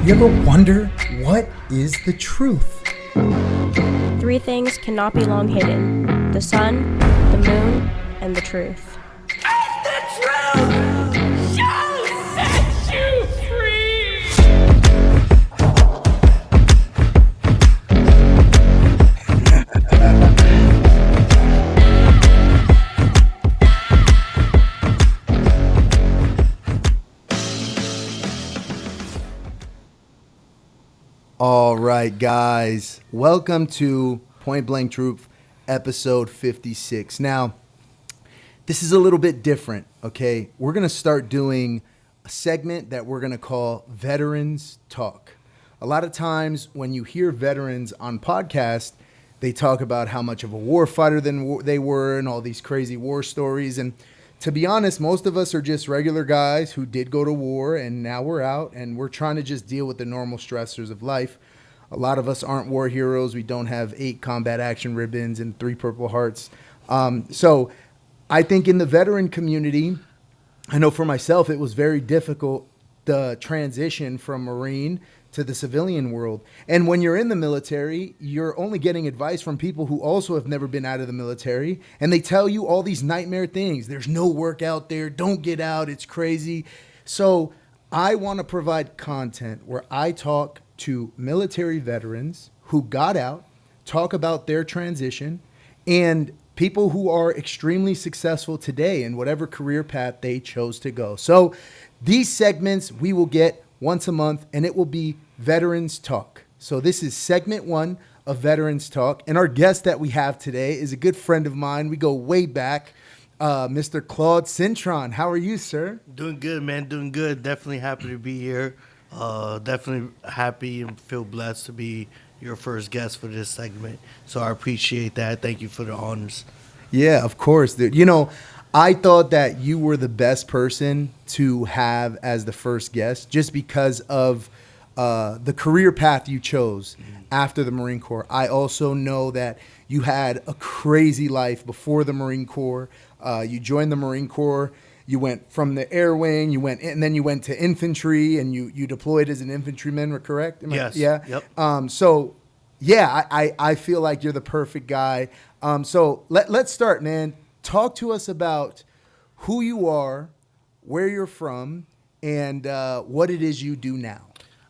You ever wonder what is the truth? Three things cannot be long hidden: the sun, the moon, and the truth. And the truth shall set you free! All right, guys. Welcome to Point Blank Truth, episode 56. Now, this is a little bit different, okay? We're going to start doing a segment that we're going to call Veterans Talk. A lot of times when you hear veterans on podcasts, they talk about how much of a war fighter they were and all these crazy war stories. And to be honest, most of us are just regular guys who did go to war and now we're out and we're trying to just deal with the normal stressors of life. A lot of us aren't war heroes. We don't have 8 combat action ribbons and 3 Purple Hearts. So I think in the veteran community, I know for myself, it was very difficult, the transition from Marine to the civilian world. And when you're in the military, you're only getting advice from people who also have never been out of the military. And they tell you all these nightmare things. There's no work out there. Don't get out. It's crazy. So I want to provide content where I talk to military veterans who got out, talk about their transition, and people who are extremely successful today in whatever career path they chose to go. So these segments we will get once a month, and it will be Veterans Talk. So this is segment 1 of Veterans Talk. And our guest that we have today is a good friend of mine. We go way back, Mr. Claude Cintron. How are you, sir? Doing good, man. Doing good. Definitely happy to be here. Definitely happy and feel blessed to be your first guest for this segment. So I appreciate that. Thank you for the honors. Yeah, of course, dude. You know, I thought that you were the best person to have as the first guest just because of the career path you chose after the Marine Corps. I also know that you had a crazy life before the Marine Corps. You joined the Marine Corps. You went from the air wing, and then you went to infantry, and you deployed as an infantryman, correct? Yes. Yeah. Yep. So, yeah, I feel like you're the perfect guy. So let's start, man. Talk to us about who you are, where you're from, and what it is you do now.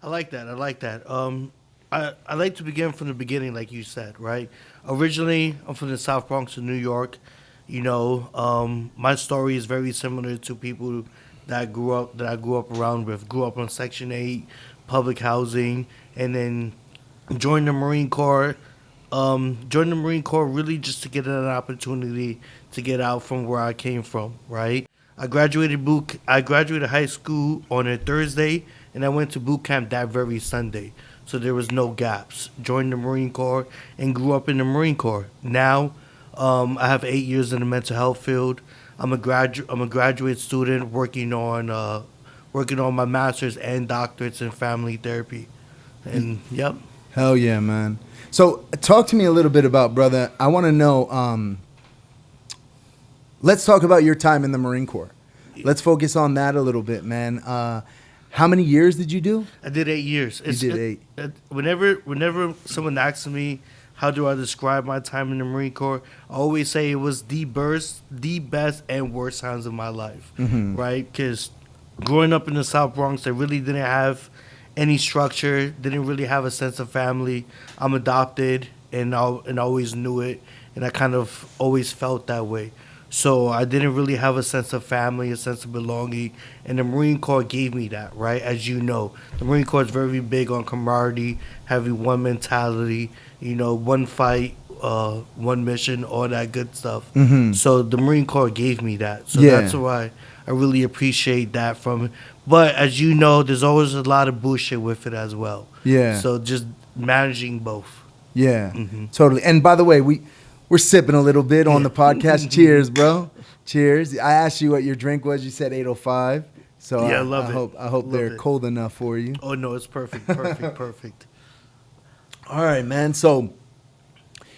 I like that. I like to begin from the beginning, like you said, right? Originally, I'm from the South Bronx of New York. You know, my story is very similar to people that I grew up around with. Grew up on Section 8, public housing, and then joined the Marine Corps. Joined the Marine Corps really just to get an opportunity to get out from where I came from, right? I graduated high school on a Thursday, and I went to boot camp that very Sunday. So there was no gaps. Joined the Marine Corps and grew up in the Marine Corps. Now, I have 8 years in the mental health field. I'm a graduate student working on my master's and doctorates in family therapy. And yep. Hell yeah, man. So talk to me a little bit about, brother, I want to know, let's talk about your time in the Marine Corps. Let's focus on that a little bit, man. How many years did you do? I did 8 years. You did 8. Whenever someone asks me, how do I describe my time in the Marine Corps, I always say it was the best and worst times of my life, right? Because growing up in the South Bronx, I really didn't have any structure, didn't really have a sense of family. I'm adopted, and I always knew it, and I kind of always felt that way. So I didn't really have a sense of family, a sense of belonging, and the Marine Corps gave me that, right? As you know, the Marine Corps is very big on camaraderie, having one mentality, you know, one fight, one mission, all that good stuff. So the Marine Corps gave me that. So that's why I really appreciate that from it. But as you know, there's always a lot of bullshit with it as well. Yeah. So just managing both. Yeah, totally. And by the way, we're sipping a little bit on the podcast. Cheers, bro. Cheers. I asked you what your drink was. You said 805. So yeah, I hope they're cold enough for you. Oh, no, it's perfect. Perfect. All right, man. So,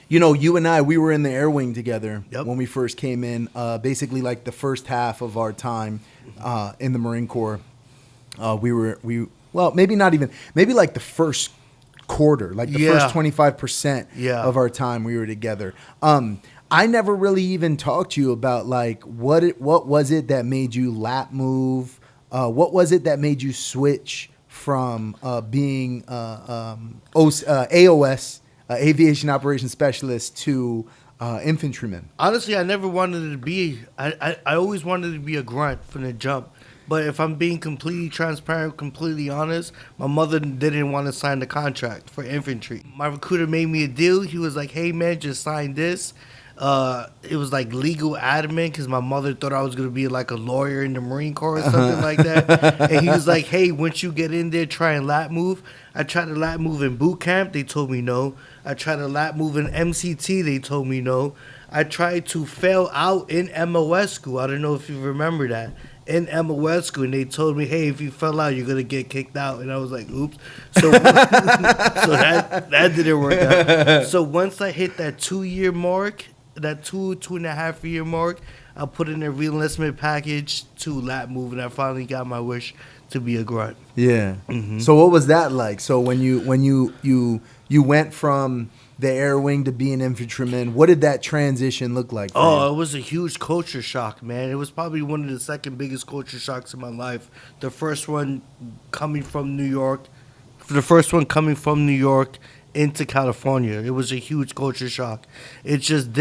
you know, you and I, we were in the air wing together when we first came in, basically like the first half of our time in the Marine Corps. well, maybe not even, maybe like the first quarter, like the first 25% of our time we were together. I never really even talked to you about like what was it that made you lap move? What was it that made you switch from being AOS, aviation operations specialist, to infantryman? Honestly, I never wanted to be. I always wanted to be a grunt from the jump. But if I'm being completely transparent, completely honest, my mother didn't want to sign the contract for infantry. My recruiter made me a deal. He was like, "Hey man, just sign this." It was like legal admin because my mother thought I was going to be like a lawyer in the Marine Corps or something like that. And he was like, "Hey, once you get in there, try and lap move." I tried to lap move in boot camp. They told me no. I tried to lap move in MCT. They told me no. I tried to fail out in MOS school. I don't know if you remember that. In MOS school, and they told me, "Hey, if you fell out, you're gonna get kicked out." And I was like, "Oops." So, so that didn't work out. So once I hit that 2-year mark, that 2.5 year mark, I put in a re-enlistment package to lap move, and I finally got my wish to be a grunt. Yeah. Mm-hmm. So what was that like? So when you went from the air wing to being infantryman, what did that transition look like for you? It was a huge culture shock, man. It was probably one of the second biggest culture shocks in my life. The first one coming from New York into California. It was a huge culture shock. It's just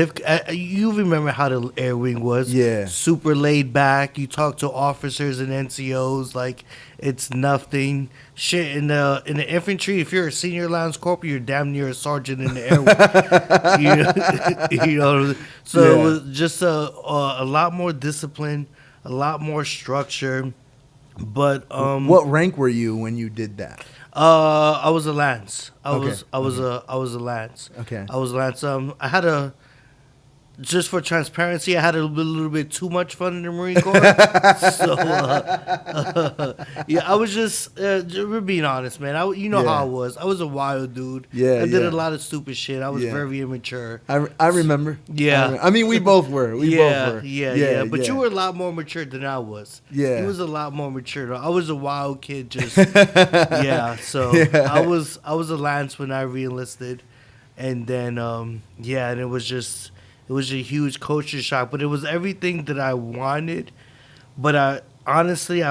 you remember how the air wing was. Yeah. Super laid back. You talk to officers and NCOs like it's nothing. Shit, in the infantry, if you're a senior lance corporal, you're damn near a sergeant in the air wing. you know, so Yeah. it was just a lot more discipline, a lot more structure. But what rank were you when you did that? I was a lance. I was a lance. Okay. I was a lance. Just for transparency, I had a little bit too much fun in the Marine Corps. So, I was just, we're being honest, man. How I was. I was a wild dude. Yeah, I did a lot of stupid shit. I was Yeah. very immature. I remember. Yeah. I mean, we both were. We both were. Yeah. But you were a lot more mature than I was. Yeah. You was a lot more mature. I was a wild kid. Just yeah. So Yeah. I was a lance when I re-enlisted, and then and it was just. It was a huge culture shock, but it was everything that I wanted. But I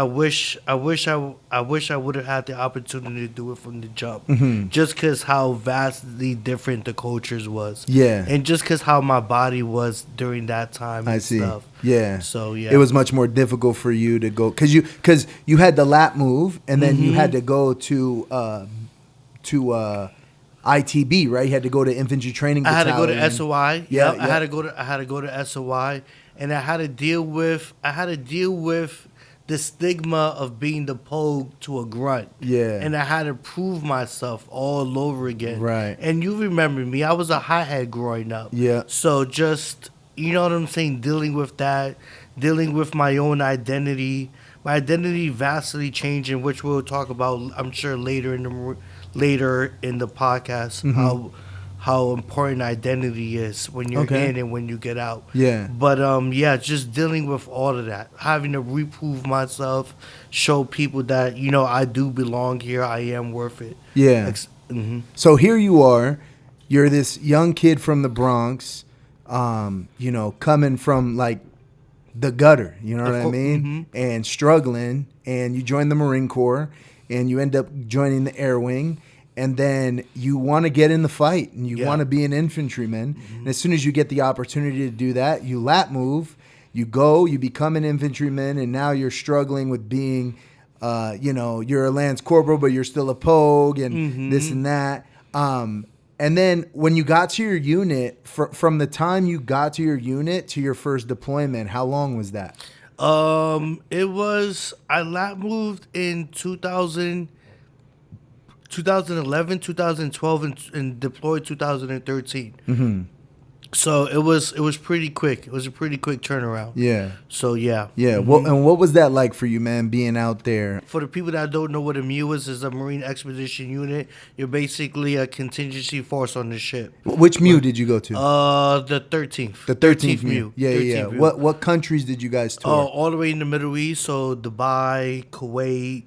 wish I would have had the opportunity to do it from the jump, just because how vastly different the cultures was. Yeah, and just because how my body was during that time. I see. Stuff. Yeah. So yeah, it was much more difficult for you to go because you had the lap move, and then you had to go to ITB, right? You had to go to infantry training battalion. I had to go to SOI. Yeah, I had to go to SOI, and I had to deal with the stigma of being the pogue to a grunt. Yeah. And I had to prove myself all over again. Right. And you remember me, I was a hothead growing up. Yeah. So just, you know what I'm saying, dealing with that, dealing with my own identity, my identity vastly changing, which we'll talk about, I'm sure, later in the podcast, how important identity is when you're in and when you get out. Yeah. But just dealing with all of that, having to reprove myself, show people that I do belong here, I am worth it. Yeah. So here you are, you're this young kid from the Bronx, coming from like the gutter, you know what I mean, and struggling, and you join the Marine Corps, and you end up joining the Air Wing. And then you want to get in the fight, and you want to be an infantryman. And as soon as you get the opportunity to do that, you lap move, you go, you become an infantryman, and now you're struggling with being, you're a lance corporal, but you're still a pogue, and this and that. And then when you got to your unit, from the time you got to your unit to your first deployment, how long was that? It was, I lap moved in 2011, 2012, and deployed 2013. So it was pretty quick. It was a pretty quick turnaround. Yeah. So yeah. Yeah. Well, and what was that like for you, man, being out there? For the people that don't know what a MEU is a Marine Expedition Unit. You're basically a contingency force on the ship. Which MEU did you go to? The 13th. The 13th MEU. Yeah, 13th yeah. MEU. What countries did you guys tour? All the way in the Middle East. So Dubai, Kuwait,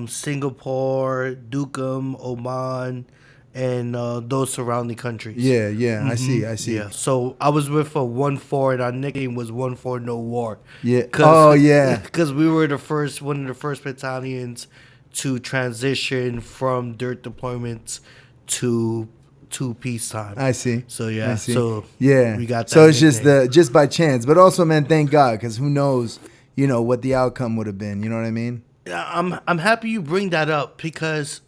Singapore, Duqm, Oman, and those surrounding countries. Yeah, yeah, I see. Yeah. So I was with a 1-4, and our nickname was 1-4 No War. Yeah. Oh, yeah. Because we were one of the first battalions to transition from dirt deployments to peacetime. I see. So yeah. I see. So yeah. we got that. So it's nickname. just by chance, but also, man, thank God, because who knows, what the outcome would have been. You know what I mean? Yeah, I'm happy you bring that up because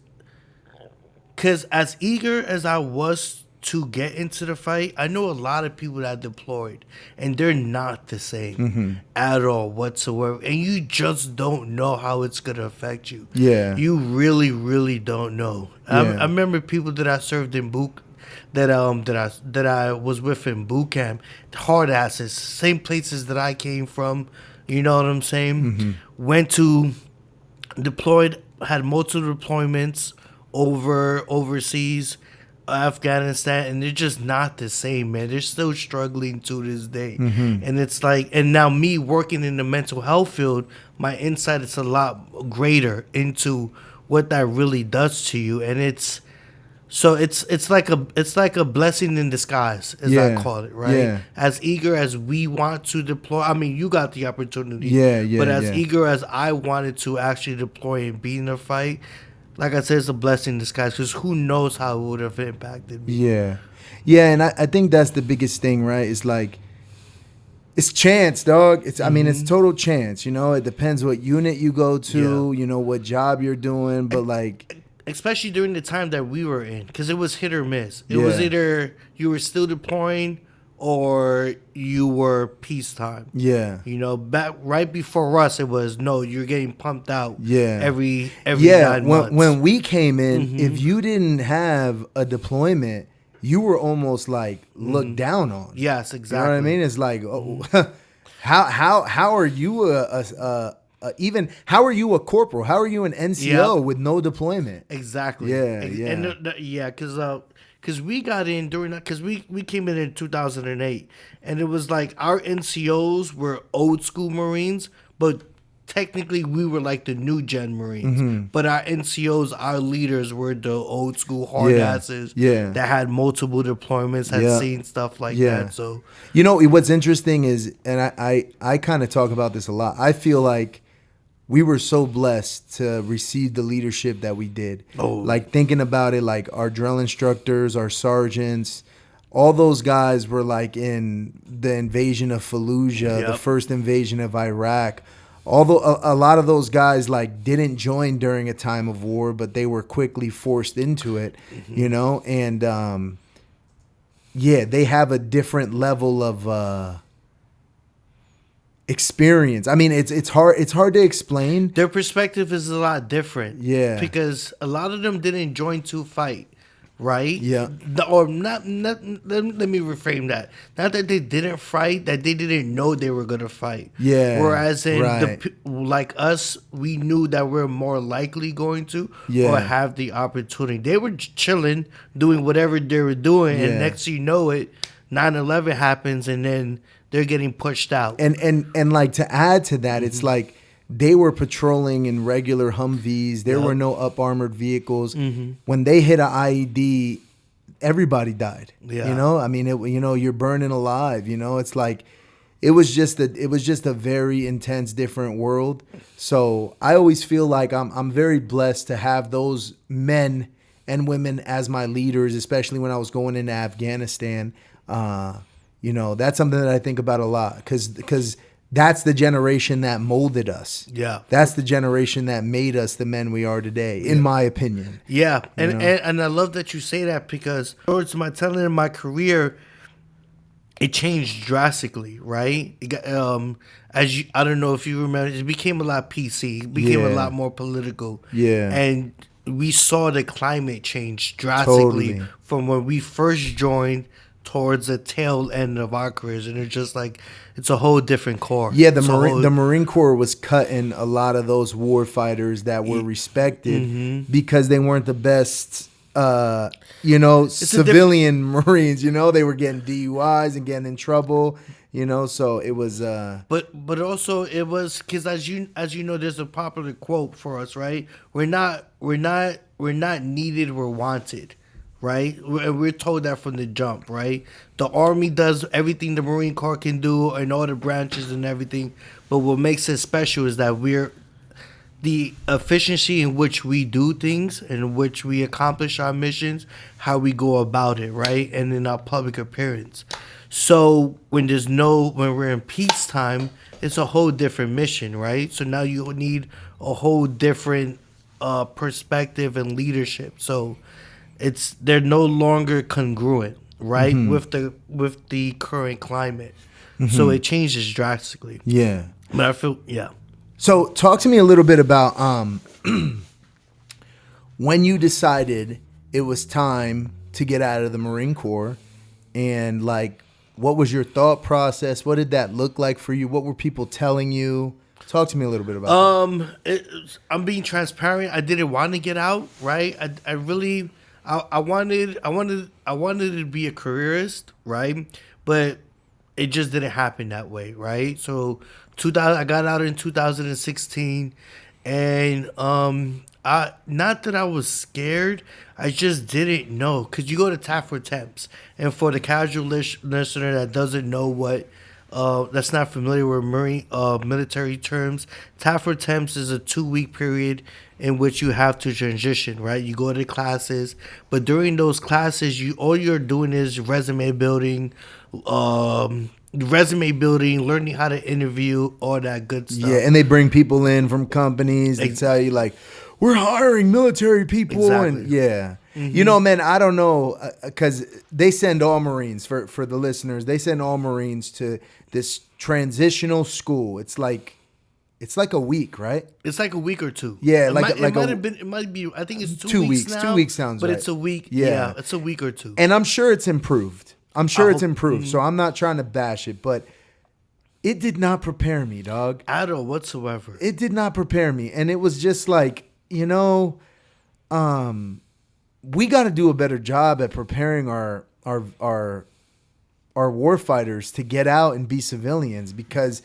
as eager as I was to get into the fight, I know a lot of people that deployed, and they're not the same at all whatsoever. And you just don't know how it's gonna affect you. Yeah. You really, really don't know. Yeah. I remember people that I served in boot that I was with in boot camp, hard asses, same places that I came from. You know what I'm saying? Went to deployed, had multiple deployments overseas, Afghanistan, and they're just not the same, man. They're still struggling to this day. And it's like, and now me working in the mental health field, my insight is a lot greater into what that really does to you. And it's like a blessing in disguise, as I call it, right? Yeah. As eager as we want to deploy, I mean, you got the opportunity, Yeah, but as yeah. eager as I wanted to actually deploy and be in a fight, like I said, it's a blessing in disguise because who knows how it would have impacted me. Yeah. Yeah, and I think that's the biggest thing, right? It's like, it's chance, dog. I mean, it's total chance, It depends what unit you go to, what job you're doing, but like... Especially during the time that we were in, because it was hit or miss. It was either you were still deploying or you were peacetime. Yeah. Back right before us, it was no, you're getting pumped out. Yeah. Every 9 when, months. when we came in, if you didn't have a deployment, you were almost like looked down on. Yes, You know exactly. what I mean? It's like, how are you even how are you a corporal? How are you an NCO with no deployment? Exactly. Yeah, And because we got in during that, because we came in 2008, and it was like our NCOs were old school Marines, but technically we were like the new gen Marines. But our NCOs, our leaders, were the old school hard asses that had multiple deployments, had seen stuff like that. So what's interesting is, and I kind of talk about this a lot. I feel like we were so blessed to receive the leadership that we did. Like thinking about it, like our drill instructors, our sergeants, all those guys were like in the invasion of Fallujah, the first invasion of Iraq. Although a lot of those guys like didn't join during a time of war, but they were quickly forced into it, and they have a different level of experience. I mean, it's hard to explain. their perspective is a lot different. Yeah. Because a lot of them didn't join to fight, right? Yeah. Or not let me reframe that. Not that they didn't fight, that they didn't know they were going to fight. Yeah. Whereas in right. like us, we knew that we're more likely going to Yeah. or have the opportunity. They were chilling, doing whatever they were doing, and Yeah. next thing you know it, 9/11 happens, and then they're getting pushed out. And like to add to that, it's like they were patrolling in regular Humvees. There were no up armored vehicles. When they hit an IED, everybody died. Yeah. I mean, you're burning alive. It's like it was just a very intense, different world. So I always feel like I'm very blessed to have those men and women as my leaders, especially when I was going into Afghanistan. That's something that I think about a lot because that's the generation that molded us. Yeah. That's the generation that made us the men we are today, in my opinion. Yeah, and I love that you say that because towards my telling in my career, it changed drastically, right? It got, I don't know if you remember, it became a lot PC, it became a lot more political. Yeah. And we saw the climate change drastically Totally. from when we first joined towards the tail end of our careers, and it's just like it's a whole different core. Yeah, the It's Marine Corps was cutting a lot of those war fighters that were respected because they weren't the best, civilian Marines. They were getting DUIs and getting in trouble. you know. So it was. But also it was because as you know, there's a popular quote for us, right? We're not needed. We're wanted, right? We're told that from the jump, right? The Army does everything the Marine Corps can do, and all the branches and everything. But what makes it special is that we're the efficiency in which we do things, in which we accomplish our missions, how we go about it, right? And in our public appearance. So when we're in peacetime, it's a whole different mission, right? So now you need a whole different perspective and leadership. So they're no longer congruent, right, with the current climate. So it changes drastically. Yeah. But I feel So talk to me a little bit about when you decided it was time to get out of the Marine Corps, and like, what was your thought process? What did that look like for you? What were people telling you? Talk to me a little bit about that. I'm being transparent. I didn't want to get out, right? I really wanted to be a careerist, right? But it just didn't happen that way, right? So I got out in 2016, and not that I was scared, I just didn't know, because you go to TAF Temps, and for the casual listener that doesn't know that's not familiar with Marine military terms, TAF Temps is a 2-week period in which you have to transition, right? You go to classes, but during those classes, all you're doing is resume building, learning how to interview, all that good stuff. Yeah, and they bring people in from companies and tell you like, we're hiring military people. Exactly. And yeah. You know, man, I don't know, because they send all Marines, for the listeners, they send all Marines to this transitional school. It's like a week, right? It's like a week or two. Yeah, it might be. I think it's 2 weeks now. 2 weeks sounds but right. It's a week. Yeah. Yeah, it's a week or two. And I'm sure it's improved. So I'm not trying to bash it, but it did not prepare me, dog. At all whatsoever. It did not prepare me. And it was just like, we got to do a better job at preparing our warfighters to get out and be civilians, because,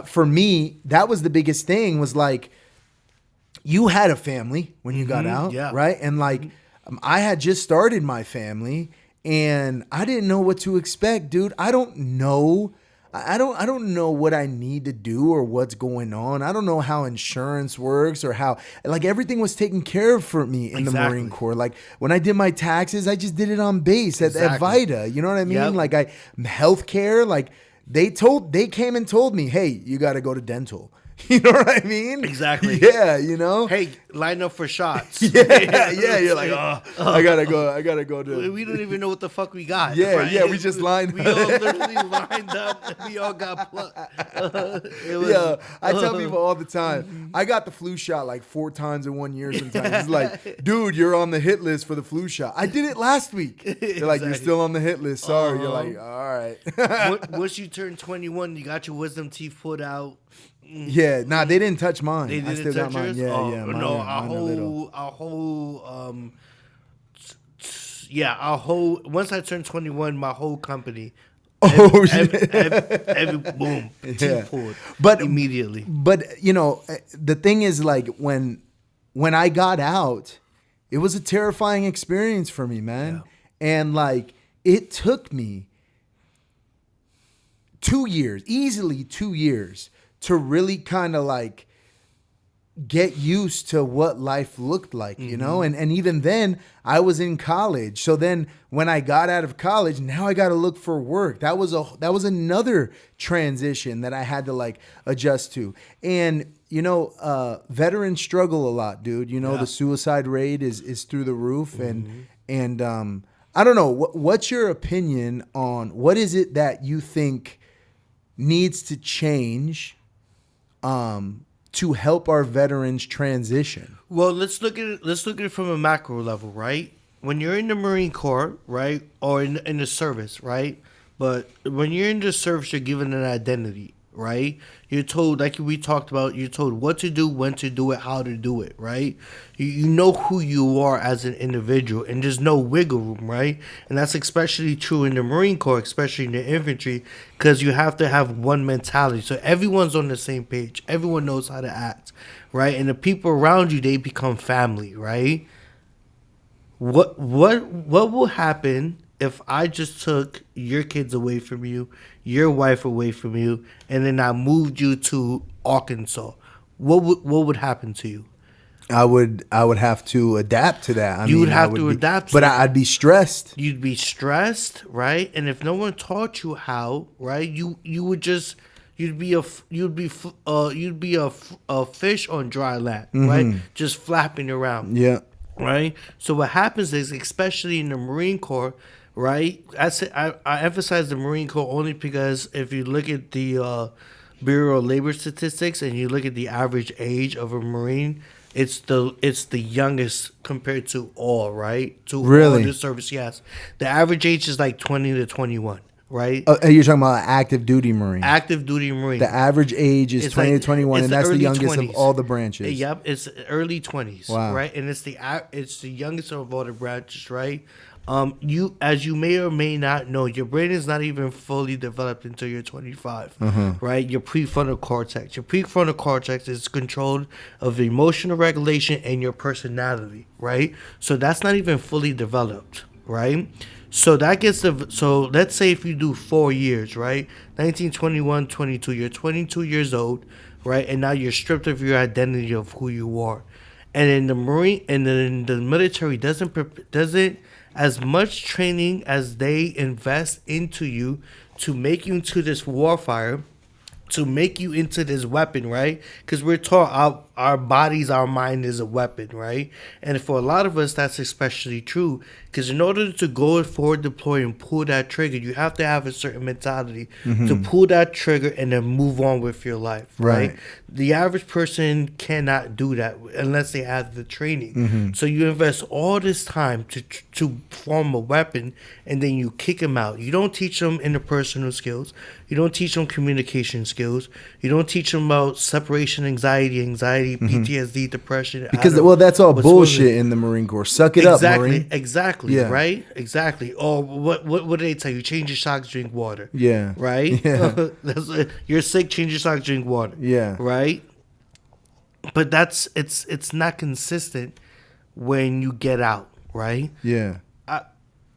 for me, that was the biggest thing, was like, you had a family when you got out, yeah. right? And like, I had just started my family, and I didn't know what to expect, dude. I don't know what I need to do or what's going on. I don't know how insurance works, or how, like, everything was taken care of for me in the Marine Corps. Like, when I did my taxes, I just did it on base at VITA. You know what I mean? Yep. Like, healthcare, like, they came and told me, hey, you got to go to dental. You know what I mean? Exactly. Yeah, Hey, line up for shots. Yeah. You're like, I gotta go to. We don't even know what the fuck we got. Yeah, right? yeah. We just lined. We all literally lined up, and we all got plucked. Yeah, I tell people all the time, I got the flu shot like 4 times in 1 year. Sometimes it's like, dude, you're on the hit list for the flu shot. I did it last week. They're like, you're still on the hit list. Sorry. You're like, all right. Once you turn 21, you got your wisdom teeth pulled out. Yeah, nah, they didn't touch mine. They I didn't still touch got mine. yours? Yeah, Oh, yeah. No, our whole. Once I turned 21, my whole company. Oh shit! Every boom, teeth pulled. But immediately. But the thing is, like, when I got out, it was a terrifying experience for me, man. Yeah. And like, it took me 2 years, easily 2 years, to really kind of like get used to what life looked like, you know? And even then, I was in college. So then when I got out of college, now I got to look for work. That was another transition that I had to like adjust to. And veterans struggle a lot, dude. The suicide rate is through the roof. And I don't know, what's your opinion on what is it that you think needs to change to help our veterans transition? Well, let's look at it from a macro level, right? When you're in the Marine Corps, right, or in the service, right? But when you're in the service, you're given an identity, right? You're told, like we talked about, you're told what to do, when to do it, how to do it, right? You know who you are as an individual, and there's no wiggle room, right? And that's especially true in the Marine Corps, especially in the infantry, because you have to have one mentality. So everyone's on the same page. Everyone knows how to act, right? And the people around you, they become family, right? What will happen if I just took your kids away from you, your wife away from you, and then I moved you to Arkansas? What would happen to you? I would have to adapt to that. You would have to adapt, but I'd be stressed. You'd be stressed, right? And if no one taught you how, right, you would just you'd be a fish on dry land, right? Just flapping around. Yeah. Right. So what happens is, especially in the Marine Corps, right? I emphasize the Marine Corps only because if you look at the Bureau of Labor Statistics and you look at the average age of a Marine, it's the youngest compared to all, right? To really? all the service, yes. The average age is like 20 to 21. Right? You're talking about active duty Marine. Active duty Marine. The average age is 20 to 21, and that's the youngest 20s. of all the branches. Yep, it's early 20s. Wow. Right, and it's the youngest of all the branches. Right. You, as you may or may not know, your brain is not even fully developed until you're 25. Right. Your prefrontal cortex. Your prefrontal cortex is controlled of emotional regulation and your personality. Right. So that's not even fully developed. Right. So that gets so let's say if you do 4 years, right? 19, 21, 22, you're 22 years old, right? And now you're stripped of your identity of who you are. And in the Marine and then the military doesn't as much training as they invest into you to make you into this warfighter, to make you into this weapon, right? Because we're taught our bodies, our mind is a weapon, right? And for a lot of us, that's especially true. Because in order to go forward, deploy, and pull that trigger, you have to have a certain mentality to pull that trigger and then move on with your life, right? The average person cannot do that unless they have the training. So you invest all this time to form a weapon, and then you kick them out. You don't teach them interpersonal skills. You don't teach them communication skills. You don't teach them about separation anxiety, PTSD, depression. Because, that's all bullshit in the Marine Corps. Suck it up, Marine. Exactly, yeah. Right? Exactly. Or what do they tell you? Change your socks, drink water. Yeah. Right? Yeah. You're sick, change your socks, drink water. Yeah. Right? But it's not consistent when you get out, right? Yeah.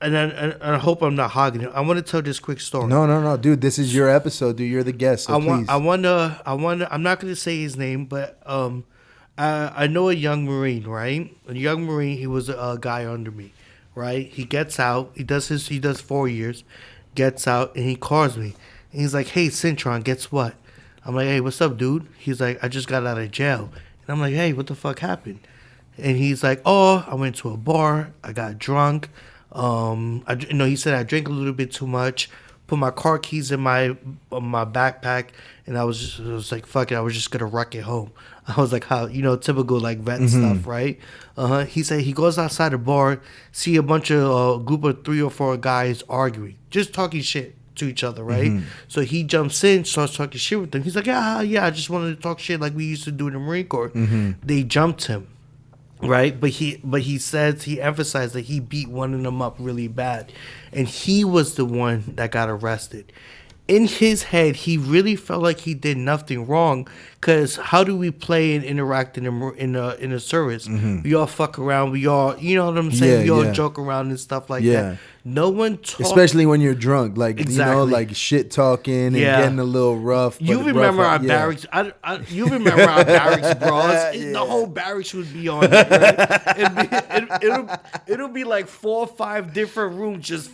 And I hope I'm not hogging it. I want to tell this quick story. No, dude. This is your episode, dude. You're the guest. So please. I want to. I'm not going to say his name, but I know a young Marine, right? A young Marine. He was a guy under me, right? He gets out. He does 4 years, gets out, and he calls me. And he's like, "Hey, Cintron, guess what?" I'm like, "Hey, what's up, dude?" He's like, "I just got out of jail." And I'm like, "Hey, what the fuck happened?" And he's like, "Oh, I went to a bar. I got drunk." He said I drank a little bit too much, put my car keys in my backpack, and I was like, fuck it, I was just gonna wreck it home. I was like, how, typical like vet stuff, right? He said he goes outside the bar, see a bunch of group of 3 or 4 guys arguing, just talking shit to each other, right? So he jumps in, starts talking shit with them. He's like, yeah, I just wanted to talk shit like we used to do in the Marine Corps. They jumped him. Right, but he emphasized that he beat one of them up really bad, and he was the one that got arrested. In his head, he really felt like he did nothing wrong. Cause how do we play and interact in a service? We all fuck around. We all, you know what I'm saying? We all joke around and stuff like that. No one talks. Especially when you're drunk, like like shit talking and getting a little rough. You remember our barracks? You remember our barracks brawls? The whole barracks would be on it. Right? It'll be like 4 or 5 different rooms just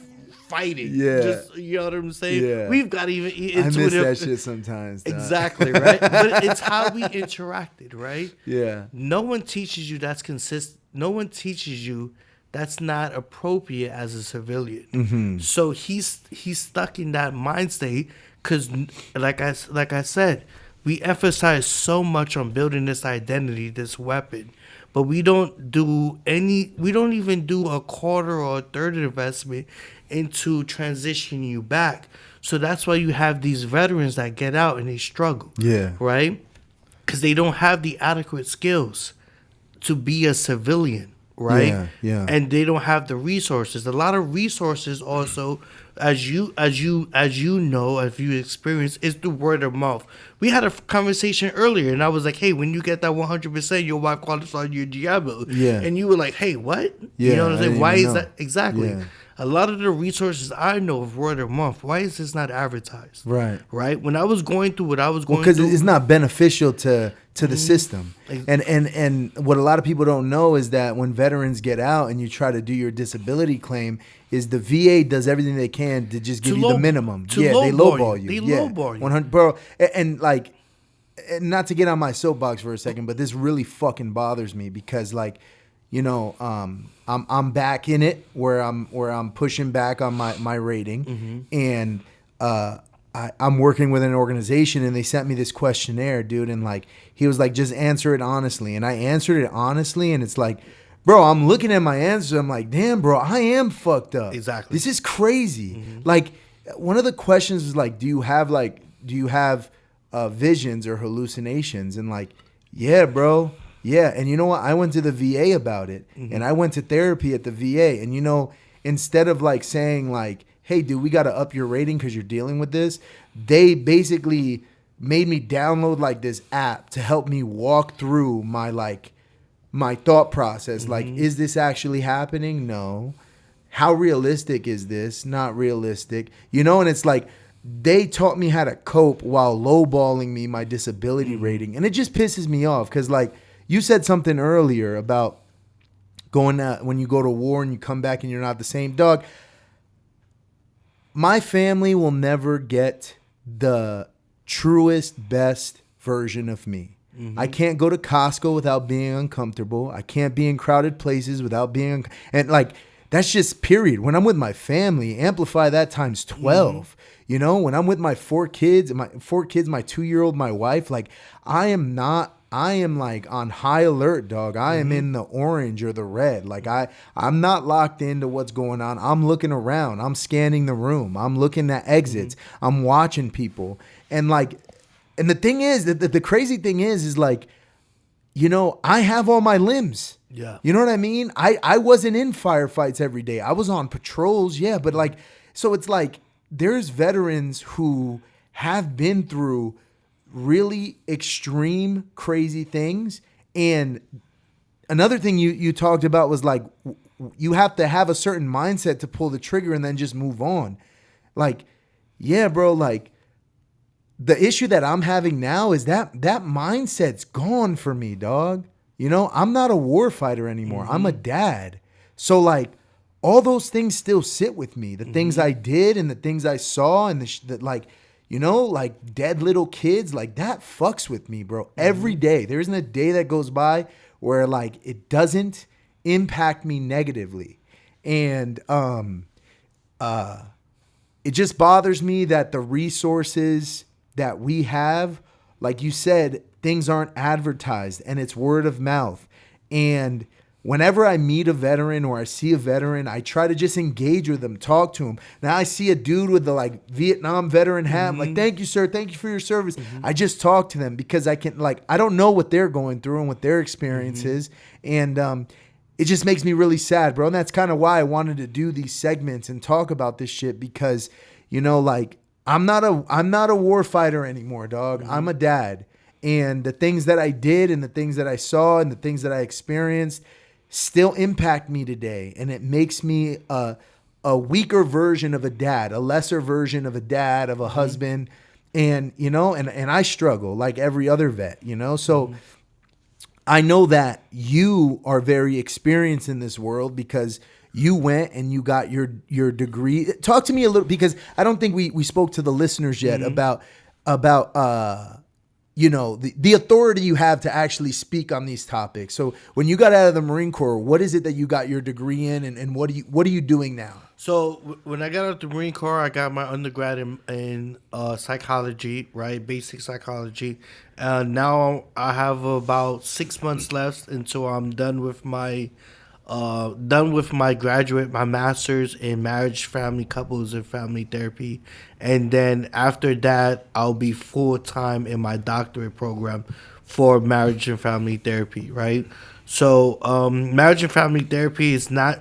fighting. Just, you know what I'm saying? Yeah. We've got even I miss that shit sometimes. Dog. Exactly, right? But it's how we interacted, right? Yeah. No one teaches you that's consistent. No one teaches you that's not appropriate as a civilian. So he's stuck in that mind state because, like I said, we emphasize so much on building this identity, this weapon. but we don't even do a quarter or a third investment into transitioning you back. So that's why you have these veterans that get out and they struggle. Yeah. Right? Because they don't have the adequate skills to be a civilian, right? Yeah. And they don't have the resources. A lot of resources also, as you know, if you experience, is the word of mouth. We had a conversation earlier, and I was like, "Hey, when you get that 100%, your wife qualifies your Diablo." Yeah. And you were like, "Hey, what?" Yeah, You know what I I'm saying? didn't Why even is know. that exactly? Yeah. A lot of the resources I know of word of mouth. Why is this not advertised? Right. Right. When I was going through what I was going Because through, it's not beneficial to the system. Ex- And what a lot of people don't know is that when veterans get out and you try to do your disability claim, is the VA does everything they can to just give To you low- the minimum. to Yeah, they lowball lowball you. you. They Yeah, lowball you. 100, bro. And like, and not to get on my soapbox for a second, but this really fucking bothers me because like, you know, I'm back in it where I'm pushing back on my rating, and I'm working with an organization, and they sent me this questionnaire, dude, and like he was like, just answer it honestly, and I answered it honestly, and it's like, bro, I'm looking at my answers, I'm like, damn, bro, I am fucked up. Exactly. This is crazy. Like one of the questions is like, do you have visions or hallucinations? And like, yeah, bro. Yeah. And you know what? I went to the VA about it, and I went to therapy at the VA. And, you know, instead of like saying like, hey, dude, we got to up your rating because you're dealing with this, they basically made me download like this app to help me walk through my thought process. Like, is this actually happening? No. How realistic is this? Not realistic. You know, and it's like, they taught me how to cope while lowballing me my disability rating. And it just pisses me off because, like, you said something earlier about going out when you go to war and you come back and you're not the same. Dog, my family will never get the truest, best version of me. I can't go to Costco without being uncomfortable. I can't be in crowded places without being and like, that's just period. When I'm with my family, amplify that times 12. You know, when I'm with my 4 kids, my 2-year-old, my wife, like I am like on high alert, dog. I am in the orange or the red. Like I'm not locked into what's going on. I'm looking around. I'm scanning the room. I'm looking at exits. I'm watching people. And like, and the thing is, the crazy thing is like, you know, I have all my limbs. Yeah. You know what I mean? I wasn't in firefights every day. I was on patrols, yeah. But like, so it's like, there's veterans who have been through really extreme, crazy things. And another thing you talked about was like, you have to have a certain mindset to pull the trigger and then just move on. Like, yeah, bro, like the issue that I'm having now is that mindset's gone for me, dog. You know, I'm not a war fighter anymore. I'm a dad. So like, all those things still sit with me. The things I did and the things I saw and that like, you know, like dead little kids, like that fucks with me, bro. Every day. There isn't a day that goes by where like it doesn't impact me negatively. And it just bothers me that the resources that we have, like you said, things aren't advertised and it's word of mouth. And whenever I meet a veteran or I see a veteran, I try to just engage with them, talk to them. Now I see a dude with the like Vietnam veteran hat. I'm like, thank you, sir. Thank you for your service. I just talk to them because I can like, I don't know what they're going through and what their experience is. And it just makes me really sad, bro. And that's kind of why I wanted to do these segments and talk about this shit because, you know, like I'm not a war fighter anymore, dog. I'm a dad. And the things that I did and the things that I saw and the things that I experienced still impact me today. And it makes me a weaker version of a dad, a lesser version of a dad, of a husband. And, you know, and I struggle like every other vet, you know? So I know that you are very experienced in this world because you went and you got your degree. Talk to me a little, because I don't think we spoke to the listeners yet about the authority you have to actually speak on these topics. So when you got out of the Marine Corps, what is it that you got your degree in, and what are you doing now? So when I got out of the Marine Corps, I got my undergrad in psychology, right? Basic psychology. Now I have about 6 months left until I'm done with my graduate, my master's in marriage, family, couples, and family therapy. And then after that, I'll be full time in my doctorate program for marriage and family therapy, right? So marriage and family therapy is not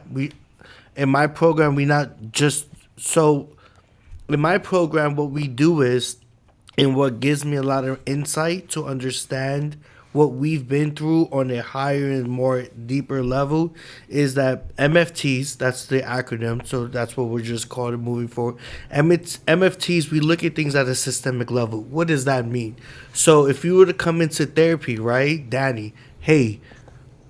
in my program. In my program, what we do is, and what gives me a lot of insight to understand what we've been through on a higher and more deeper level, is that MFTs, that's the acronym, so that's what we're just calling it moving forward. MFTs, we look at things at a systemic level. What does that mean? So if you were to come into therapy, right, Danny, hey,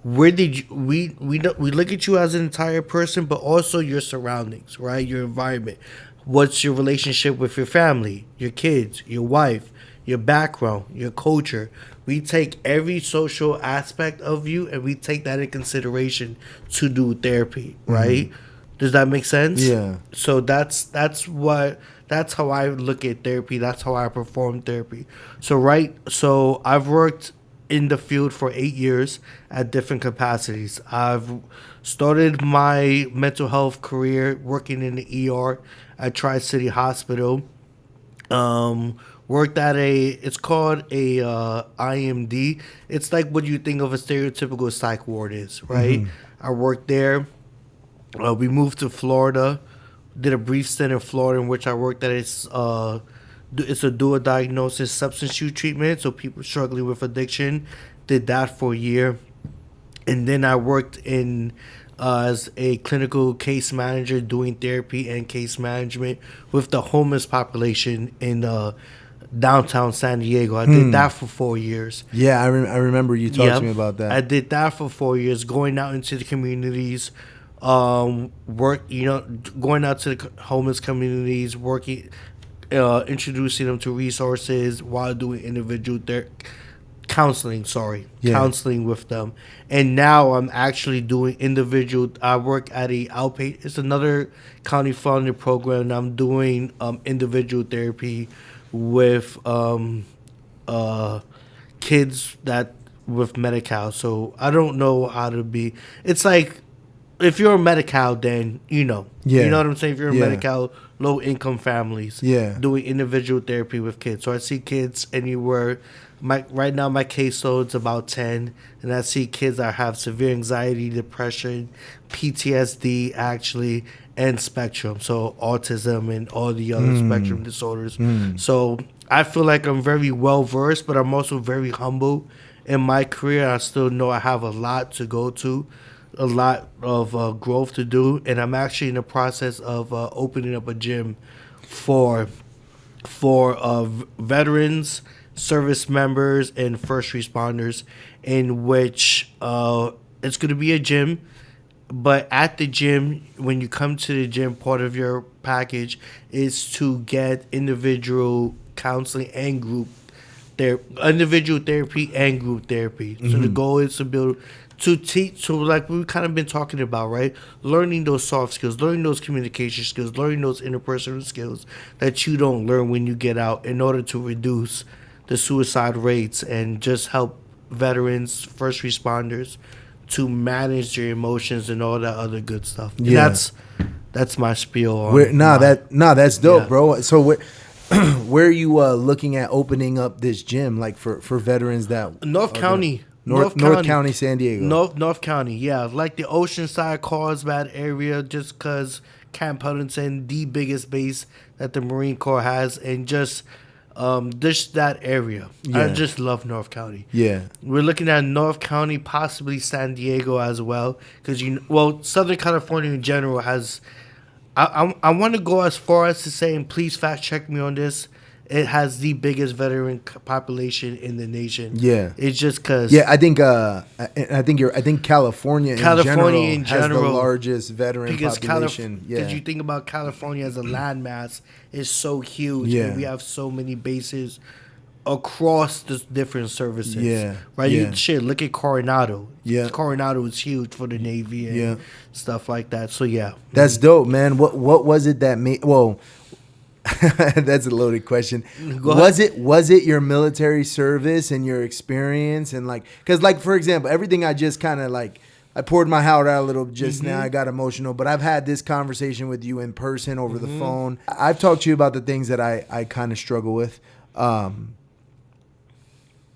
where did you, we look at you as an entire person, but also your surroundings, right, your environment. What's your relationship with your family, your kids, your wife, your background, your culture? We take every social aspect of you and we take that in consideration to do therapy, right? Does that make sense? Yeah. So that's how I look at therapy. That's how I perform therapy. So I've worked in the field for 8 years at different capacities. I've started my mental health career working in the ER at Tri-City Hospital. Worked at it's called a IMD. It's like what you think of a stereotypical psych ward is, right? I worked there. We moved to Florida, did a brief stint in Florida in which I worked at it's a dual diagnosis substance use treatment, so people struggling with addiction. Did that for a year. And then I worked in as a clinical case manager doing therapy and case management with the homeless population in downtown San Diego. I did that for 4 years. Yeah, I remember you talked to me about that. I did that for 4 years, going out into the communities, going out to the homeless communities, working, introducing them to resources while doing individual counseling with them. And now I'm actually doing individual. I work at a outpatient. It's another county funded program, and I'm doing individual therapy with kids with Medi-Cal. So I don't know how to be. It's like, if you're a Medi-Cal, then you know what I'm saying. If you're a Medi-Cal, low income families, doing individual therapy with kids. So I see kids anywhere. Right now my caseload's about 10, and I see kids that have severe anxiety, depression, PTSD actually, and spectrum, so autism and all the other spectrum disorders. So I feel like I'm very well versed, but I'm also very humble in my career. I still know I have a lot to go to, a lot of growth to do, and I'm actually in the process of opening up a gym for veterans, service members, and first responders, in which it's going to be a gym. But at the gym, when you come to the gym, part of your package is to get individual counseling and individual therapy and group therapy. So the goal is to teach, so like we've kind of been talking about, right? Learning those soft skills, learning those communication skills, learning those interpersonal skills that you don't learn when you get out, in order to reduce the suicide rates and just help veterans, first responders to manage their emotions and all that other good stuff. Yeah. That's my spiel on that's dope, Yeah. bro. So where are you looking at opening up this gym, like for veterans that North County, North County, San Diego. North County, yeah, like the Oceanside, Carlsbad area, just because Camp Pendleton, the biggest base that the Marine Corps has, and just that area. Yeah. I just love North County. Yeah. We're looking at North County, possibly San Diego as well, because Southern California in general has. I want to go as far as to say, and please fact check me on this, it has the biggest veteran population in the nation. Yeah, it's just because. Yeah, I think California in general has the largest veteran population. Because you think about California as a landmass, is so huge. Yeah, and we have so many bases across the different services. Yeah, Right? yeah. Look at Coronado. Yeah. Coronado is huge for the Navy and Yeah. stuff like that. So, yeah. That's dope, man. What was it that made? Well, that's a loaded question. Go ahead. Was it your military service and your experience and like, because like for example, everything I just kind of like, I poured my heart out a little just now. I got emotional, but I've had this conversation with you in person over the phone. I've talked to you about the things that I kind of struggle with.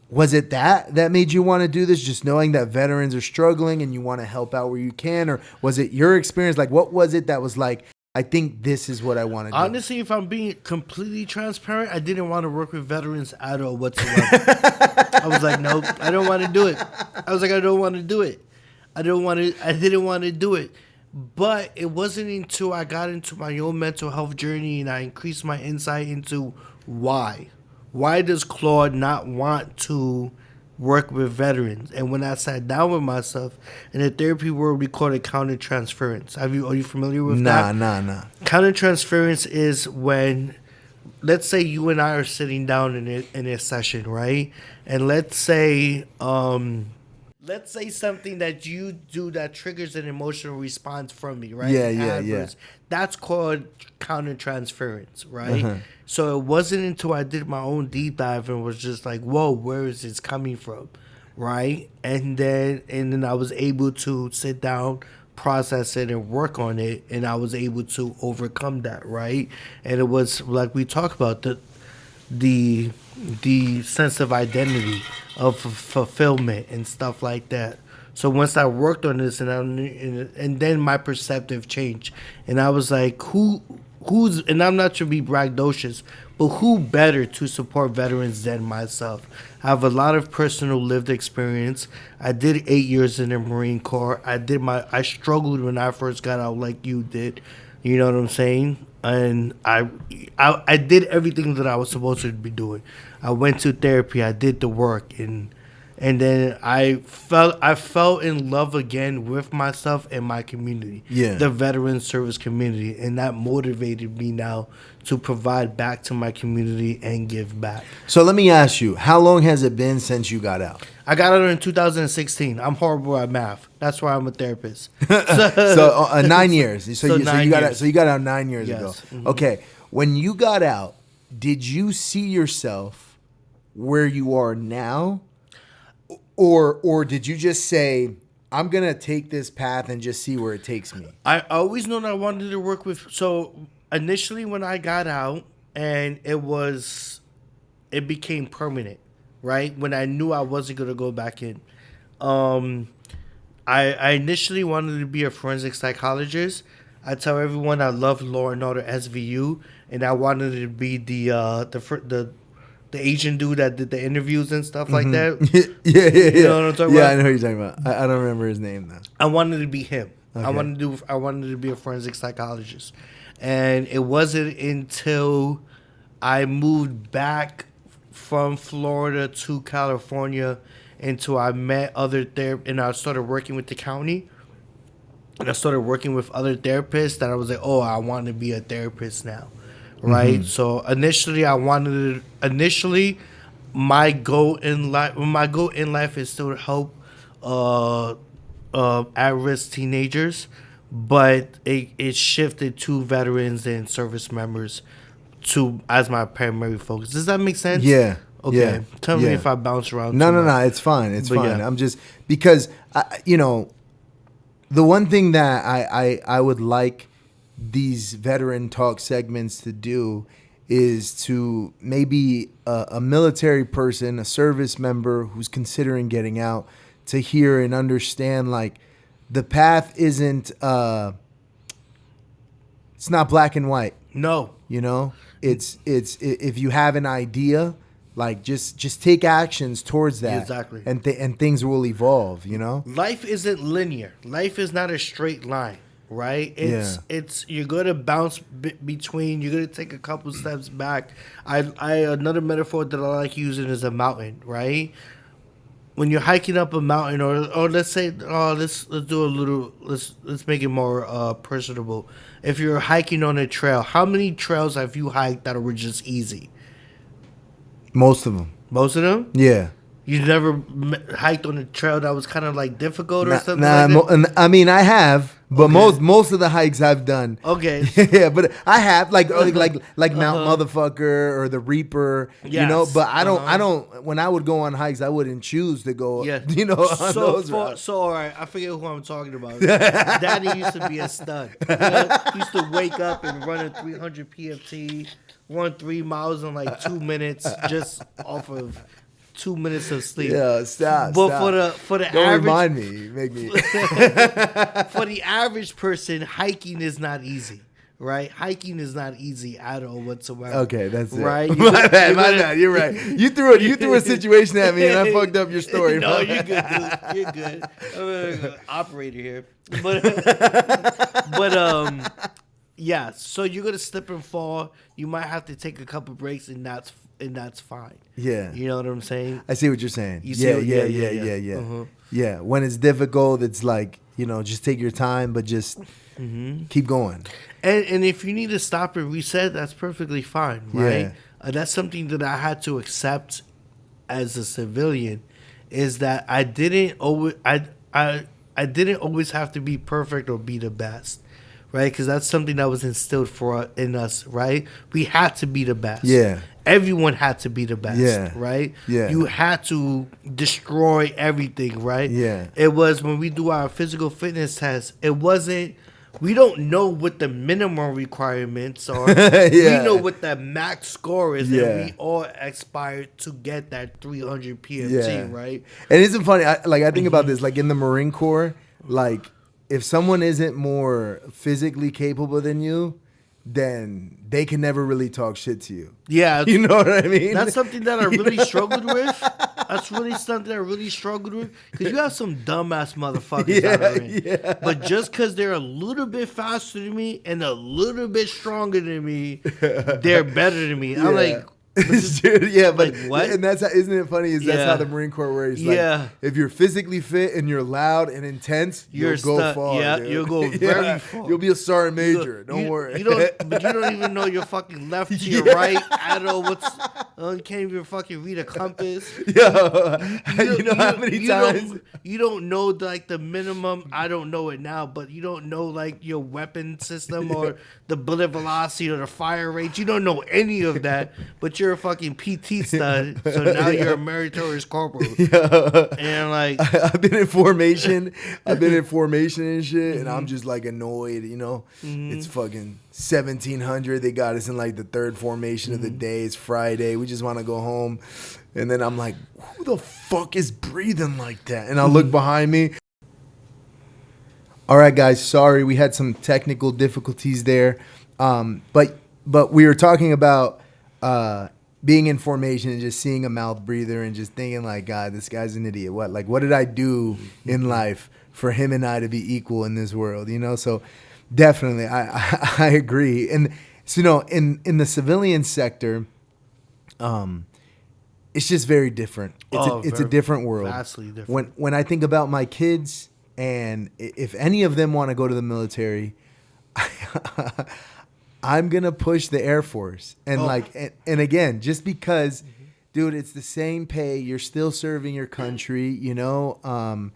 Was it that made you want to do this, just knowing that veterans are struggling and you want to help out where you can? Or was it your experience? Like, what was it that was like, I think this is what I want to do? Honestly, if I'm being completely transparent, I didn't want to work with veterans at all whatsoever. I was like, nope, I don't want to do it. I was like, I don't want to do it. I didn't want to do it. But it wasn't until I got into my own mental health journey and I increased my insight into why. Why does Claude not want to work with veterans? And when I sat down with myself, in the therapy world, we call it countertransference. Are you familiar with that? Nah. Countertransference is when, let's say you and I are sitting down in a session, right? And let's say something that you do that triggers an emotional response from me, right? Yeah. That's called countertransference, right? So it wasn't until I did my own deep dive and was just like, whoa, where is this coming from, right? And then I was able to sit down, process it, and work on it, and I was able to overcome that, right? And it was like we talked about the sense of identity, of fulfillment and stuff like that. So once I worked on this and then my perceptive changed, and I was like, who's, and I'm not to be braggadocious, but who better to support veterans than myself? I have a lot of personal lived experience. I did 8 years in the Marine Corps. I struggled when I first got out like you did. You know what I'm saying? And I did everything that I was supposed to be doing. I went to therapy. I did the work, and then I fell in love again with myself and my community, the veteran service community, and that motivated me now to provide back to my community and give back. So let me ask you, how long has it been since you got out? I got out in 2016. I'm horrible at math. That's why I'm a therapist. So 9 years. So you got years. out 9 years Yes. ago. Mm-hmm. Okay. When you got out, did you see yourself where you are now? Or did you just say, I'm going to take this path and just see where it takes me? I always known I wanted to work with. So initially when I got out, and it became permanent, right? When I knew I wasn't going to go back in. I initially wanted to be a forensic psychologist. I tell everyone I love Law and Order SVU, and I wanted to be the Asian dude that did the interviews and stuff like that. Yeah. You know what I'm talking about? Yeah, I know what you're talking about. I don't remember his name though. I wanted to be him. Okay. I wanted to be a forensic psychologist, and it wasn't until I moved back from Florida to California until I met other therapists, and I started working with the county, and I started working with other therapists that I was like, oh, I want to be a therapist now, right? Mm-hmm. So initially, my goal in life is still to help at-risk teenagers, but it shifted to veterans and service members as my primary focus. Does that make sense? Yeah. Okay. Yeah. Tell me Yeah. if I bounce around. No, too much. it's fine. It's But fine. yeah. I'm just, because, the one thing that I would like these veteran talk segments to do is to maybe a military person, a service member who's considering getting out, to hear and understand, like, the path isn't, it's not black and white. No. It's if you have an idea, like, just take actions towards that. Exactly. And things will evolve, Life isn't linear. Life is not a straight line, right? It's you're gonna bounce between. You're gonna take a couple steps back. Another metaphor that I like using is a mountain, right? When you're hiking up a mountain, or let's say, let's make it more personable. If you're hiking on a trail, how many trails have you hiked that were just easy? Most of them. Most of them? Yeah. You never hiked on a trail that was kind of like difficult or something Nah, like that? I mean, I have, but Okay. most of the hikes I've done. Okay. Yeah, but I have like Mount Motherfucker or the Reaper, you know. Yes. But I don't. When I would go on hikes, I wouldn't choose to go. Yeah. You know, on those routes. So all right, I forget who I'm talking about. Daddy used to be a stud. You know, he used to wake up and run a 300 PFT, run 3 miles in like 2 minutes, just off of 2 minutes of sleep. Yeah, stop. But stop. for the Don't average, remind me. Make me. for the average person, hiking is not easy. Right, hiking is not easy at all whatsoever. Okay, that's right. it. My bad. You're right. You threw a situation at me, and I fucked up your story. No, you're good, dude. You're good. I'm an operator here, but yeah. So you're gonna slip and fall. You might have to take a couple breaks, and that's fine. Yeah, you know what I'm saying. I see what you're saying. You see Yeah. Uh-huh. Yeah, when it's difficult, it's like, you know, just take your time, but just keep going. And if you need to stop and reset, that's perfectly fine, right? Yeah. That's something that I had to accept as a civilian, is that I didn't always have to be perfect or be the best, right? Because that's something that was instilled in us, right? We had to be the best. Yeah. Everyone had to be the best, Yeah. right? Yeah. You had to destroy everything, right? Yeah. It was when we do our physical fitness test, it wasn't, we don't know what the minimum requirements are. Yeah. We know what the max score is, Yeah. and we all aspire to get that 300 PFT, Yeah. right? And isn't funny? I think about this, like in the Marine Corps, like if someone isn't more physically capable than you, then they can never really talk shit to you. Yeah. You know what I mean? That's something that I really struggled with. That's really something I really struggled with. Because you have some dumbass motherfuckers out there. Yeah. But just because they're a little bit faster than me and a little bit stronger than me, they're better than me. I'm like, Dude, yeah, but like, what? And that's how, isn't it funny? That's Yeah. how the Marine Corps works. Yeah. Like, if you're physically fit and you're loud and intense, You're you'll go stuck. far. Yeah, dude. you'll go very far. You'll be a sergeant major. Don't worry. But you don't even know your fucking left to your right. I don't know what's. You can't even fucking read a compass. Yo, you know how many times? You don't know like the minimum. I don't know it now, but you don't know like your weapon system or the bullet velocity or the fire rate. You don't know any of that, but you're a fucking PT stud. So now you're a meritorious corporal. And like I've been in formation. And shit, and I'm just like annoyed. You know, it's fucking 1700. They got us in like the third formation of the day. It's Friday. We just want to go home. And then I'm like, who the fuck is breathing like that? And I look behind me. All right, guys. Sorry, we had some technical difficulties there. But we were talking about being in formation and just seeing a mouth breather and just thinking like, God, this guy's an idiot. What did I do in life for him and I to be equal in this world? You know, so definitely I agree. And so, you know, in the civilian sector, it's just very different. It's a different world. Vastly different. When I think about my kids, and if any of them want to go to the military, I'm gonna push the Air Force. And and again, just because, dude, it's the same pay. You're still serving your country, you know.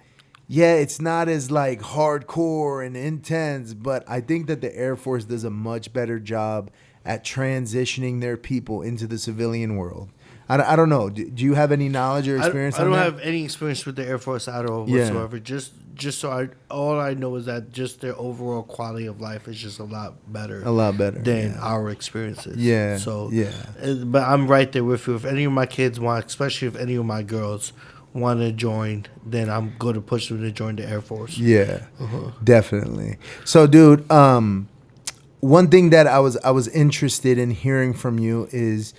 Yeah, it's not as like hardcore and intense, but I think that the Air Force does a much better job at transitioning their people into the civilian world. I don't know. Do you have any knowledge or experience? I don't on that? have any experience with the Air Force at all whatsoever. Just so all I know is that just their overall quality of life is just a lot better than our experiences. Yeah. So yeah. But I'm right there with you. If any of my kids want, especially if any of my girls want to join, then I'm going to push them to join the Air Force. Yeah. Definitely. So, dude, one thing that I was interested in hearing from you is,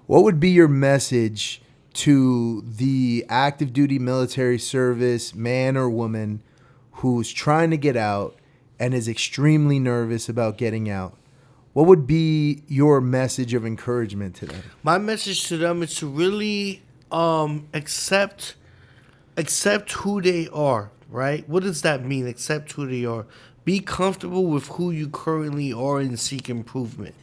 what would be your message to the active duty military service man or woman who's trying to get out and is extremely nervous about getting out? What would be your message of encouragement to them? My message to them is to really accept who they are, right? What does that mean? Accept who they are. Be comfortable with who you currently are and seek improvement,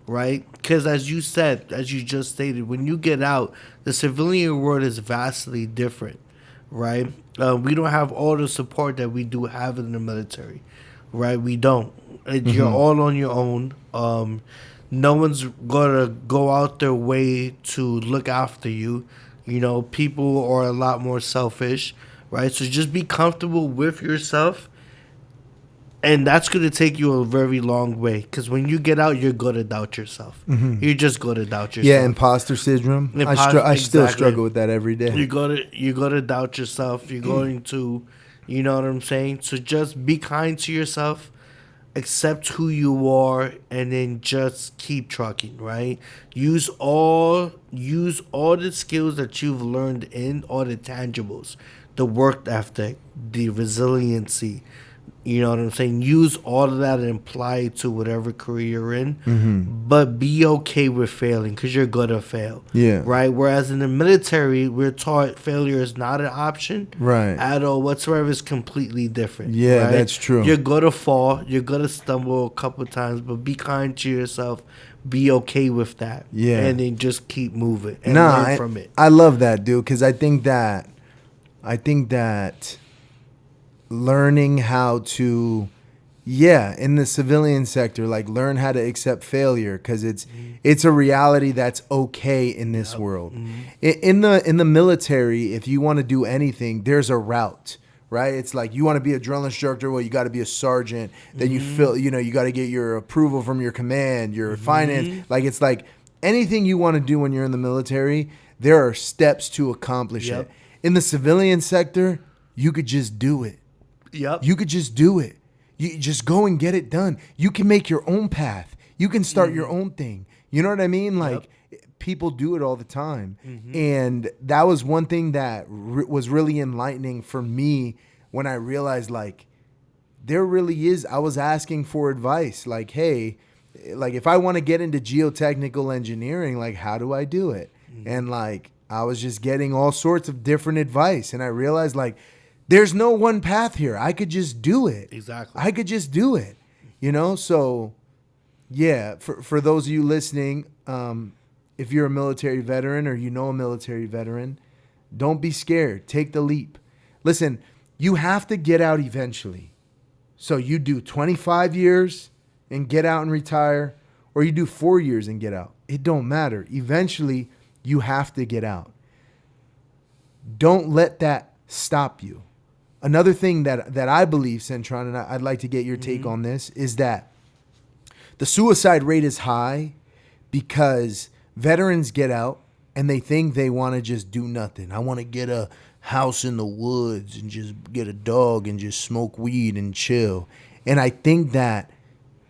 right? Because as you said, as you just stated, when you get out, the civilian world is vastly different, right? We don't have all the support that we do have in the military, right? We don't. You're all on your own. No one's gonna go out their way to look after you. You know, people are a lot more selfish, right? So just be comfortable with yourself, and that's going to take you a very long way. Because when you get out, you're going to doubt yourself. You're just going to doubt yourself. Yeah, imposter syndrome. I still struggle with that every day. You're gonna doubt yourself. You're going to, you know what I'm saying? So just be kind to yourself, accept who you are, and then just keep trucking, right? Use all the skills that you've learned in all the tangibles, the work ethic, the resiliency. You know what I'm saying? Use all of that and apply it to whatever career you're in. But be okay with failing, because you're going to fail. Yeah. Right? Whereas in the military, we're taught failure is not an option. Right. At all whatsoever. Is completely different. Yeah, right? that's true. You're going to fall. You're going to stumble a couple of times, but be kind to yourself. Be okay with that. Yeah. And then just keep moving and learn from it. I love that, dude, because I think that learning how to, in the civilian sector, like learn how to accept failure, because it's a reality that's okay in this world. In the military, if you want to do anything, there's a route, right? It's like you want to be a drill instructor, well, you got to be a sergeant. Then you got to get your approval from your command, your finance. Like it's like anything you want to do when you're in the military, there are steps to accomplish it. In the civilian sector, you could just do it. Yep. You could just do it. You just go and get it done. You can make your own path. You can start your own thing. You know what I mean? Like people do it all the time. And that was one thing that was really enlightening for me when I realized, like, there really is. I was asking for advice. Like, hey, like if I want to get into geotechnical engineering, like how do I do it? And like I was just getting all sorts of different advice. And I realized, like, there's no one path here. I could just do it. Exactly. I could just do it. You know? So, yeah, for those of you listening, if you're a military veteran or you know a military veteran, don't be scared. Take the leap. Listen, you have to get out eventually. So you do 25 years and get out and retire, or you do 4 years and get out. It don't matter. Eventually, you have to get out. Don't let that stop you. Another thing that I believe, Cintron, and I'd like to get your take on this, is that the suicide rate is high because veterans get out and they think they want to just do nothing. I want to get a house in the woods and just get a dog and just smoke weed and chill. And I think that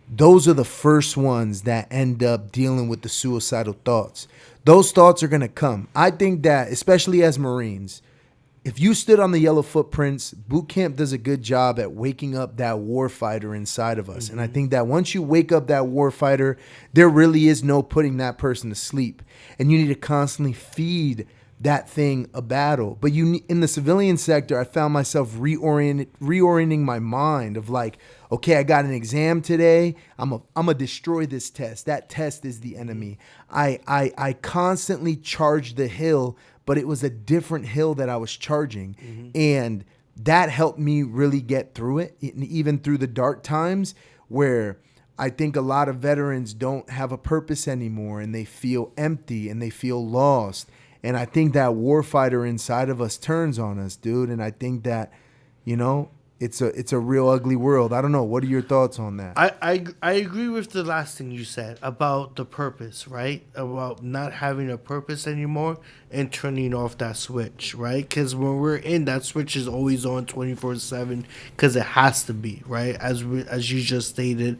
those are the first ones that end up dealing with the suicidal thoughts. Those thoughts are going to come. I think that, especially as Marines, if you stood on the yellow footprints, boot camp does a good job at waking up that war fighter inside of us. And I think that once you wake up that war fighter, there really is no putting that person to sleep. And you need to constantly feed that thing a battle. But in the civilian sector, I found myself reorienting my mind of like, okay, I got an exam today. I'm a destroy this test. That test is the enemy. I constantly charged the hill, but it was a different hill that I was charging. And that helped me really get through it, even through the dark times where I think a lot of veterans don't have a purpose anymore and they feel empty and they feel lost. And I think that warfighter inside of us turns on us, dude. And I think that, you know, it's a real ugly world. I don't know. What are your thoughts on that? I agree with the last thing you said about the purpose, right? About not having a purpose anymore and turning off that switch, right? Because when we're in, that switch is always on 24/7 because it has to be, right? As you just stated,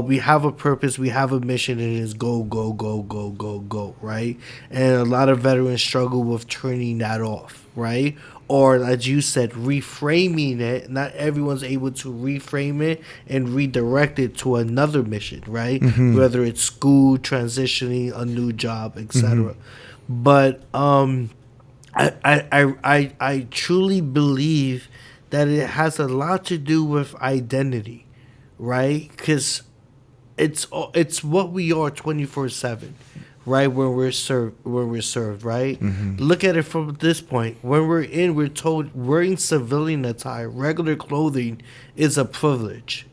we have a purpose, we have a mission, and it's go, go, go, go, go, go, right? And a lot of veterans struggle with turning that off, right? Or, as you said, reframing it. Not everyone's able to reframe it and redirect it to another mission, right? Whether it's school, transitioning, a new job, etc. But I truly believe that it has a lot to do with identity, right? Because it's what we are 24/7, right? When we're served, right? Look at it from this point. When we're told wearing civilian attire, regular clothing, is a privilege,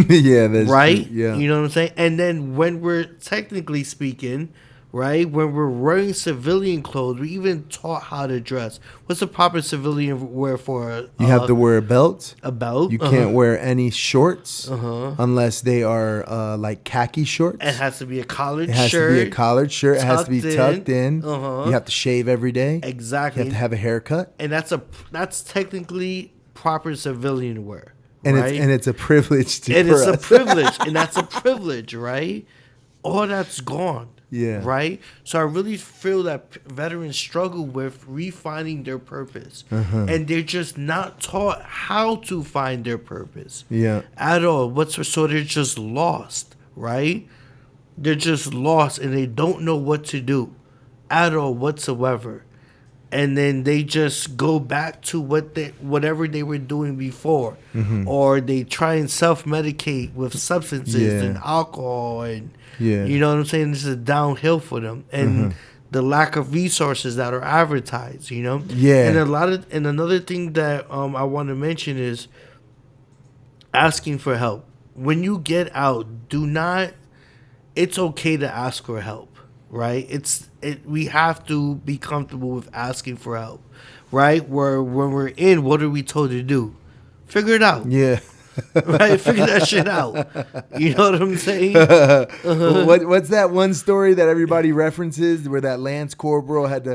Yeah, that's right? true. Yeah. You know what I'm saying? And then when we're technically speaking, right, when we're wearing civilian clothes, we even taught how to dress. What's the proper civilian wear for? You have to wear a belt. A belt. You can't wear any shorts unless they are like khaki shorts. It has to be a collared It has shirt. to be a collared shirt. It has to be tucked in. Uh-huh. You have to shave every day. Exactly. You have to have a haircut. And that's technically proper civilian wear. And right? it's a privilege to and for it's a us. privilege, and that's a privilege, right? All that's gone. Yeah. Right? So I really feel that veterans struggle with refining their purpose. And they're just not taught how to find their purpose. Yeah. At all. So they're just lost, right? They're just lost and they don't know what to do at all whatsoever. And then they just go back to whatever they were doing before. Or they try and self-medicate with substances and alcohol and you know what I'm saying? This is downhill for them. And the lack of resources that are advertised, you know? Yeah. And another thing that I want to mention is asking for help. When you get out, it's okay to ask for help, right? We have to be comfortable with asking for help, right? When we're in, what are we told to do? Figure it out. Yeah. Right? Figure that shit out. You know what I'm saying? What's that one story that everybody references where that Lance Corporal had to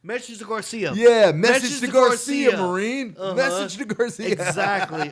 Message to Garcia. Yeah, message to Garcia, Marine. Message to Garcia. Exactly.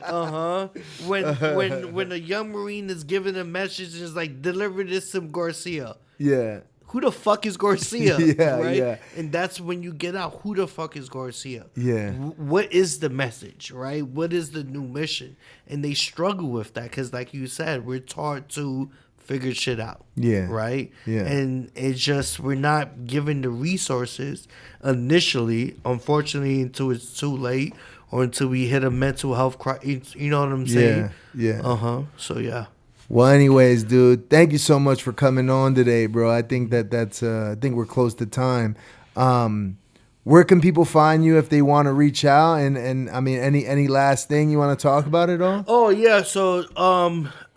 When a young Marine is given a message and is like, deliver this to Garcia. Yeah. Who the fuck is Garcia? Yeah, right? yeah. And that's when you get out. Who the fuck is Garcia? Yeah. What is the message, right? What is the new mission? And they struggle with that because, like you said, we're taught to figure shit out. Yeah. Right? Yeah. And it's just, we're not given the resources initially, unfortunately, until it's too late or until we hit a mental health crisis. You know what I'm saying? Yeah. So, yeah. Well, anyways, dude, thank you so much for coming on today, bro. I think that's I think we're close to time. Where can people find you if they want to reach out? And I mean, any last thing you want to talk about at all? Oh yeah, so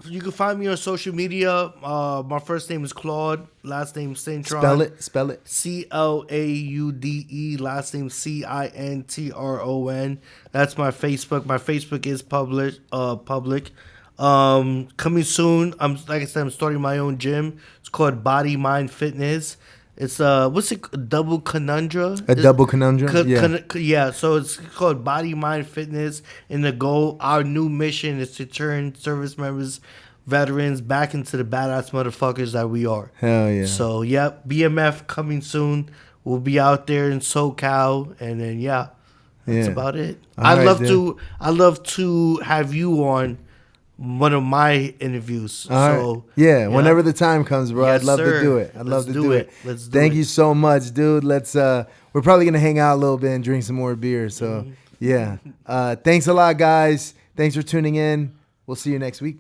you can find me on social media. My first name is Claude, last name Cintron. Spell it. CLAUDE, last name CINTRON. That's my Facebook. My Facebook is public. Coming soon. Like I said, I'm starting my own gym. It's called Body Mind Fitness. It's what's it? Double conundrum. Double conundrum. Yeah. So it's called Body Mind Fitness, and the goal, our new mission, is to turn service members, veterans, back into the badass motherfuckers that we are. Hell yeah. So yep, BMF coming soon. We'll be out there in SoCal, and then that's about it. I'd love to have you on one of my interviews. Whenever the time comes, bro, Yes, I'd love sir. to do it. Let's do it. Thank you so much, dude. We're probably gonna hang out a little bit and drink some more beer. So thanks a lot, guys. Thanks for tuning in. We'll see you next week.